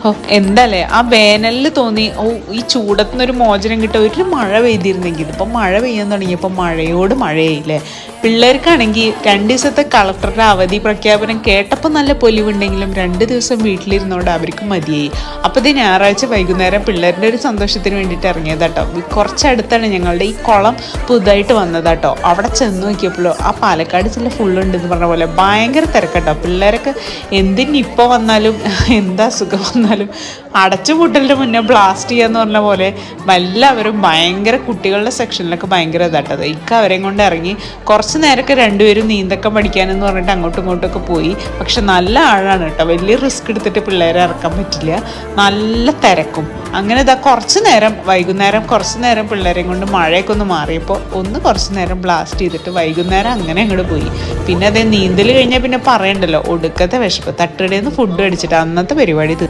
ഓ എന്താല്ലേ ആ വേനലിൽ തോന്നി, ഓ ഈ ചൂടത്തുനിന്നൊരു മോചനം കിട്ടുക, ഒരു മഴ പെയ്തിരുന്നെങ്കിൽ. ഇതിപ്പോൾ മഴ പെയ്യാൻ തുടങ്ങിയപ്പോൾ മഴയോട് മഴയായില്ലേ. പിള്ളേർക്കാണെങ്കിൽ 2 ദിവസത്തെ കളക്ടറുടെ അവധി പ്രഖ്യാപനം കേട്ടപ്പോൾ നല്ല പൊലിവുണ്ടെങ്കിലും 2 ദിവസം വീട്ടിലിരുന്നോണ്ട് അവർക്ക് മതിയായി. അപ്പോൾ ഇത് ഞായറാഴ്ച വൈകുന്നേരം പിള്ളേരുടെ ഒരു സന്തോഷത്തിന് വേണ്ടിയിട്ട് ഇറങ്ങിയതാട്ടോ. കുറച്ചടുത്താണ് ഞങ്ങളുടെ ഈ കുളം പുതുതായിട്ട് വന്നതാട്ടോ. അവിടെ ചെന്ന് നോക്കിയപ്പോഴോ ആ പാലക്കാട് ജില്ല ഫുള്ളുണ്ടെന്ന് പറഞ്ഞ പോലെ ഭയങ്കര തിരക്കട്ടോ. പിള്ളേരൊക്കെ എന്തിനിപ്പോൾ വന്നാലും എന്താ അസുഖം വന്നാലും അടച്ചുപൂട്ടലിൻ്റെ മുന്നേ ബ്ലാസ്റ്റ് ചെയ്യാന്ന് പറഞ്ഞ പോലെ എല്ലാവരും ഭയങ്കര, കുട്ടികളുടെ സെക്ഷനിലൊക്കെ ഭയങ്കര ഇതാട്ടത്. അവരെയും കൊണ്ട് ഇറങ്ങി കുറച്ച് നേരമൊക്കെ രണ്ടുപേരും നീന്തക്കം പഠിക്കാനെന്ന് പറഞ്ഞിട്ട് അങ്ങോട്ടും ഇങ്ങോട്ടൊക്കെ പോയി. പക്ഷെ നല്ല ആഴാണ് കേട്ടോ, വലിയ റിസ്ക് എടുത്തിട്ട് പിള്ളേരെ ഇറക്കാൻ പറ്റില്ല, നല്ല തിരക്കും. അങ്ങനെ ഇതാ വൈകുന്നേരം കുറച്ച് നേരം പിള്ളേരെയും കൊണ്ട് മഴയൊക്കെ ഒന്ന് മാറിയപ്പോൾ കുറച്ച് നേരം ബ്ലാസ്റ്റ് ചെയ്തിട്ട് വൈകുന്നേരം അങ്ങനെ അങ്ങോട്ട് പോയി. പിന്നെ അതേ നീന്തൽ കഴിഞ്ഞാൽ പിന്നെ പറയണ്ടല്ലോ, ഒടുക്കത്തെ വിശപ്പ്, തട്ടുകടയിൽ നിന്ന് ഫുഡ് അടിച്ചിട്ട് അന്നത്തെ പരിപാടി